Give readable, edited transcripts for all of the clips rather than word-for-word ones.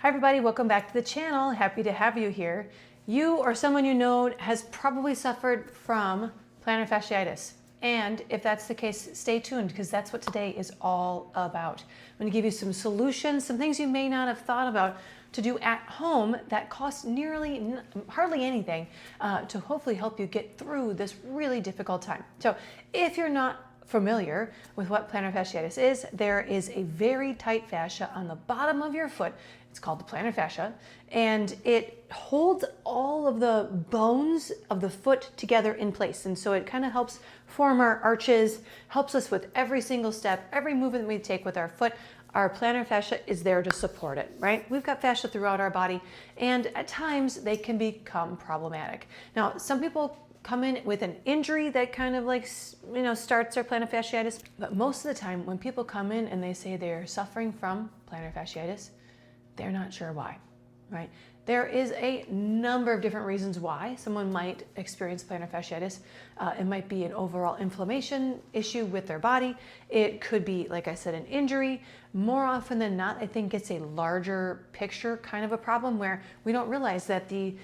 Hi everybody, welcome back to the channel. Happy to have you here. You or someone you know has probably suffered from plantar fasciitis. And if that's the case, stay tuned because that's what today is all about. I'm going to give you some solutions, some things you may not have thought about to do at home that cost hardly anything to hopefully help you get through this really difficult time. So if you're not familiar with what plantar fasciitis is, there is a very tight fascia on the bottom of your foot. It's called the plantar fascia, and it holds all of the bones of the foot together in place. And so it kind of helps form our arches, helps us with every single step, every movement we take with our foot. Our plantar fascia is there to support it, right? We've got fascia throughout our body, and at times they can become problematic. Now, some people come in with an injury that kind of starts their plantar fasciitis. But most of the time when people come in and they say they're suffering from plantar fasciitis, they're not sure why, right? There is a number of different reasons why someone might experience plantar fasciitis. It might be an overall inflammation issue with their body. It could be, like I said, an injury. More often than not, I think it's a larger picture kind of a problem where we don't realize that the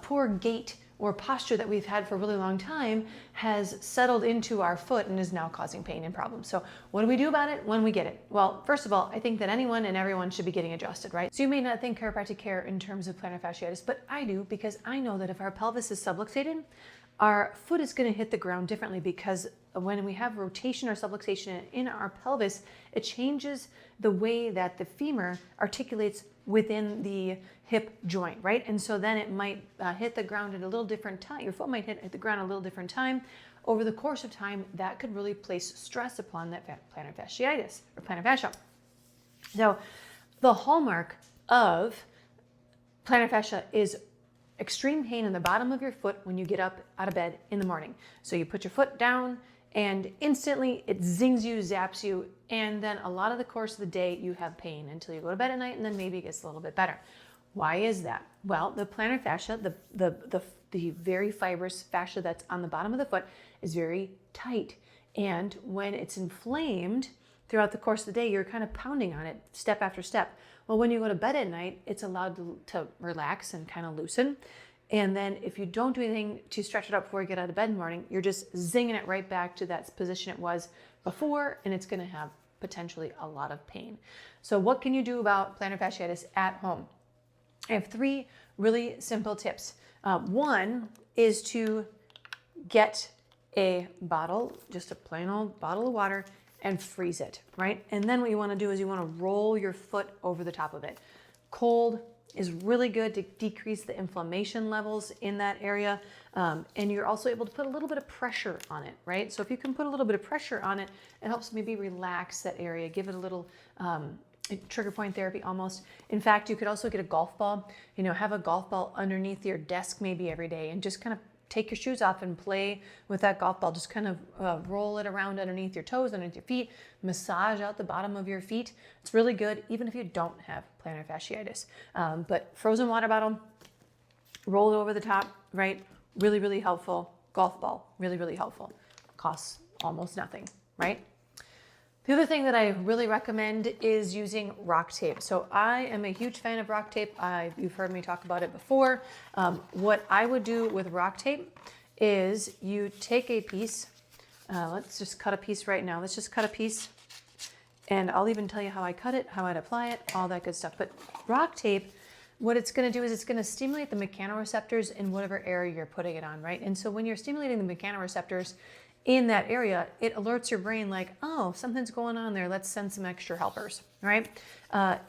poor gait or posture that we've had for a really long time has settled into our foot and is now causing pain and problems. So what do we do about it when we get it? Well, first of all, I think that anyone and everyone should be getting adjusted, right? So you may not think chiropractic care in terms of plantar fasciitis, but I do, because I know that if our pelvis is subluxated, our foot is going to hit the ground differently, because when we have rotation or subluxation in our pelvis, it changes the way that the femur articulates within the hip joint, right? And so then it might hit the ground at a little different time. Your foot might hit the ground at a little different time. Over the course of time, that could really place stress upon that plantar fasciitis or plantar fascia. So the hallmark of plantar fascia is extreme pain in the bottom of your foot when you get up out of bed in the morning. So you put your foot down and instantly it zings you, zaps you, and then a lot of the course of the day you have pain until you go to bed at night, and then maybe it gets a little bit better. Why is that? Well, the plantar fascia, the very fibrous fascia that's on the bottom of the foot, is very tight. And when it's inflamed throughout the course of the day, you're kind of pounding on it step after step. Well, when you go to bed at night, it's allowed to relax and kind of loosen. And then if you don't do anything to stretch it out before you get out of bed in the morning, you're just zinging it right back to that position it was before, and it's going to have potentially a lot of pain. So what can you do about plantar fasciitis at home? I have 3 really simple tips. One is to get a bottle, just a plain old bottle of water, and freeze it, right? And then what you want to do is you want to roll your foot over the top of it. Cold is really good to decrease the inflammation levels in that area. And you're also able to put a little bit of pressure on it, right? So if you can put a little bit of pressure on it, it helps maybe relax that area, give it a little trigger point therapy almost. In fact, you could also get a golf ball, have a golf ball underneath your desk maybe every day, and just kind of take your shoes off and play with that golf ball. Just kind of roll it around underneath your toes, underneath your feet, massage out the bottom of your feet. It's really good, even if you don't have plantar fasciitis. But frozen water bottle, roll it over the top, right? Really, really helpful. Golf ball, really, really helpful. Costs almost nothing, right? The other thing that I really recommend is using rock tape. So I am a huge fan of rock tape. You've heard me talk about it before. What I would do with rock tape is you take a piece. Let's just cut a piece right now. Let's just cut a piece. And I'll even tell you how I cut it, how I'd apply it, all that good stuff. But rock tape, what it's going to do is it's going to stimulate the mechanoreceptors in whatever area you're putting it on, right? And so when you're stimulating the mechanoreceptors in that area, it alerts your brain like, oh, something's going on there. Let's send some extra helpers, right?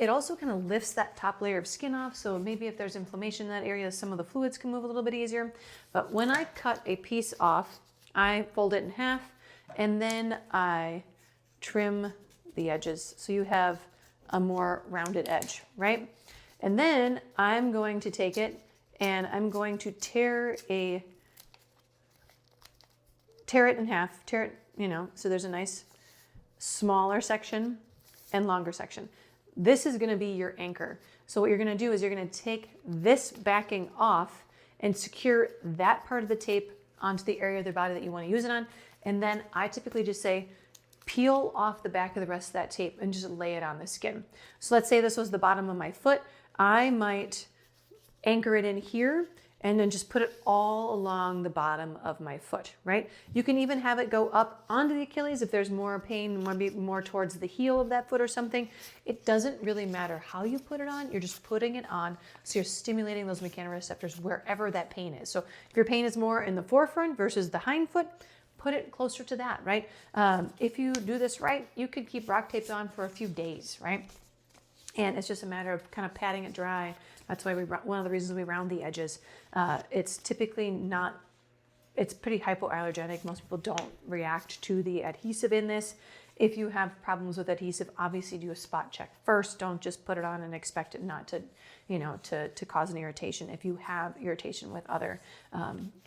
It also kind of lifts that top layer of skin off. So maybe if there's inflammation in that area, some of the fluids can move a little bit easier. But when I cut a piece off, I fold it in half and then I trim the edges so you have a more rounded edge, right? And then I'm going to take it and I'm going to tear it in half, so there's a nice smaller section and longer section. This is going to be your anchor. So what you're going to do is you're going to take this backing off and secure that part of the tape onto the area of the body that you want to use it on. And then I typically just say, peel off the back of the rest of that tape and just lay it on the skin. So let's say this was the bottom of my foot. I might anchor it in here and then just put it all along the bottom of my foot, right? You can even have it go up onto the Achilles if there's more pain, maybe more towards the heel of that foot or something. It doesn't really matter how you put it on, you're just putting it on, so you're stimulating those mechanoreceptors wherever that pain is. So if your pain is more in the forefront versus the hind foot, put it closer to that, right? If you do this right, you could keep rock tapes on for a few days, right? And it's just a matter of kind of patting it dry. That's why one of the reasons we round the edges. It's typically not, it's pretty hypoallergenic. Most people don't react to the adhesive in this. If you have problems with adhesive, obviously do a spot check first. Don't just put it on and expect it not to, to cause an irritation if you have irritation with other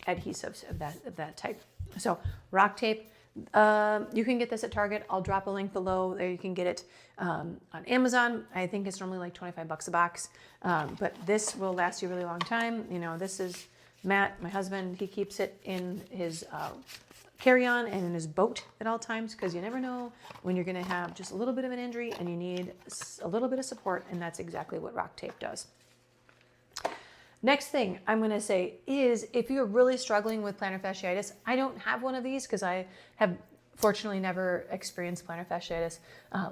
adhesives of that type. So rock tape, you can get this at Target. I'll drop a link below. There you can get it on Amazon. I think it's normally like 25 bucks a box, but this will last you a really long time. This is Matt, my husband. He keeps it in his carry-on and in his boat at all times, because you never know when you're going to have just a little bit of an injury and you need a little bit of support, and that's exactly what rock tape does. Next thing I'm going to say is, if you're really struggling with plantar fasciitis, I don't have one of these because I have fortunately never experienced plantar fasciitis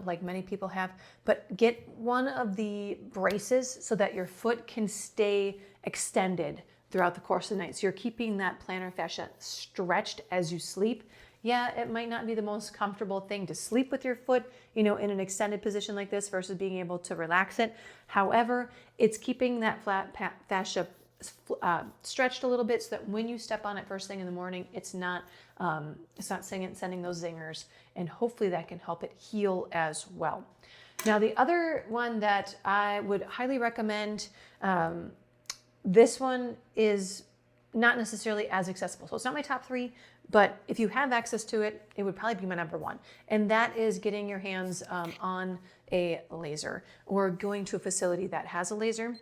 like many people have, but get one of the braces so that your foot can stay extended throughout the course of the night. So you're keeping that plantar fascia stretched as you sleep. Yeah, it might not be the most comfortable thing to sleep with your foot, in an extended position like this versus being able to relax it. However, it's keeping that flat fascia stretched a little bit so that when you step on it first thing in the morning, it's not sending those zingers, and hopefully that can help it heal as well. Now, the other one that I would highly recommend, this one is not necessarily as accessible. So it's not my top 3, but if you have access to it, it would probably be my number 1. And that is getting your hands on a laser or going to a facility that has a laser.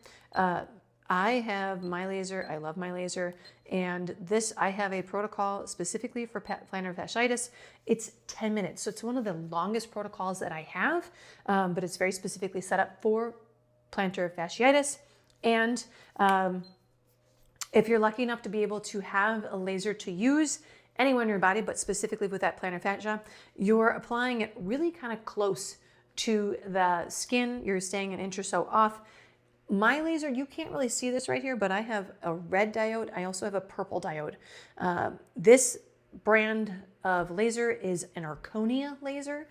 I have my laser. I love my laser. And I have a protocol specifically for plantar fasciitis. It's 10 minutes. So it's one of the longest protocols that I have, but it's very specifically set up for plantar fasciitis. And if you're lucky enough to be able to have a laser to use anywhere in your body, but specifically with that plantar fascia, you're applying it really kind of close to the skin. You're staying an inch or so off. My laser, you can't really see this right here, but I have a red diode. I also have a purple diode. This brand of laser is an Erconia laser.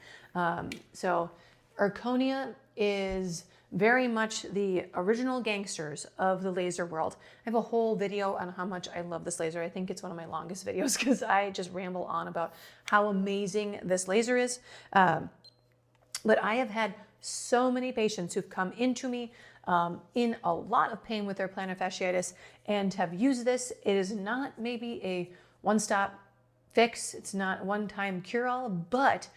So Erconia is very much the original gangsters of the laser world. I have a whole video on how much I love this laser. I think it's one of my longest videos because I just ramble on about how amazing this laser is. But I have had so many patients who've come into me in a lot of pain with their plantar fasciitis and have used this. It is not maybe a one-stop fix. It's not one-time cure-all, but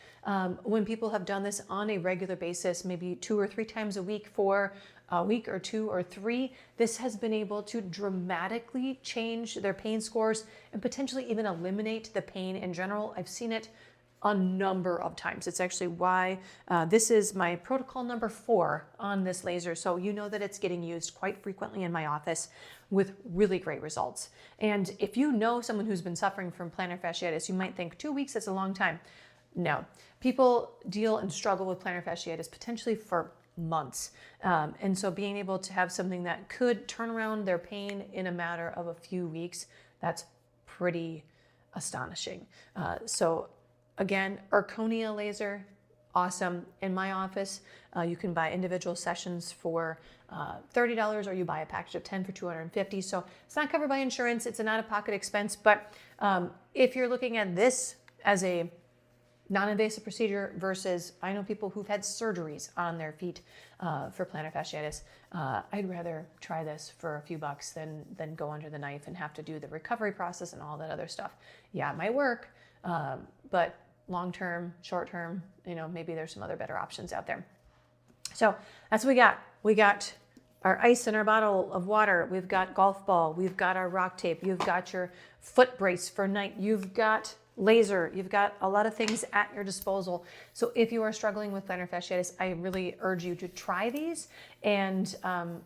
when people have done this on a regular basis, maybe 2 or 3 times a week for a week or 2 or 3, this has been able to dramatically change their pain scores and potentially even eliminate the pain in general. I've seen it a number of times. It's actually why this is my protocol number 4 on this laser. So you know that it's getting used quite frequently in my office with really great results. And if you know someone who's been suffering from plantar fasciitis, you might think 2 weeks is a long time. No, people deal and struggle with plantar fasciitis potentially for months. And so being able to have something that could turn around their pain in a matter of a few weeks, that's pretty astonishing. So again, Erconia laser, awesome. In my office, you can buy individual sessions for $30, or you buy a package of 10 for $250. So it's not covered by insurance. It's an out-of-pocket expense. But if you're looking at this as a non-invasive procedure versus, I know people who've had surgeries on their feet for plantar fasciitis, I'd rather try this for a few bucks than go under the knife and have to do the recovery process and all that other stuff. Yeah, it might work, but long-term, short-term, maybe there's some other better options out there. So that's what we got. We got our ice in our bottle of water. We've got golf ball. We've got our rock tape. You've got your foot brace for night. You've got laser. You've got a lot of things at your disposal. So if you are struggling with plantar fasciitis, I really urge you to try these. And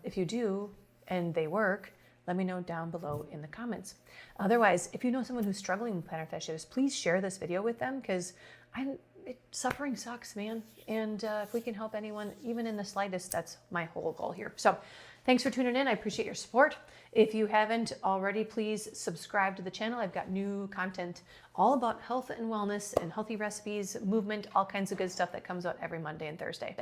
if you do and they work, let me know down below in the comments. Otherwise, if you know someone who's struggling with plantar fasciitis, please share this video with them, because suffering sucks, man. And if we can help anyone, even in the slightest, that's my whole goal here. So thanks for tuning in. I appreciate your support. If you haven't already, please subscribe to the channel. I've got new content all about health and wellness and healthy recipes, movement, all kinds of good stuff that comes out every Monday and Thursday.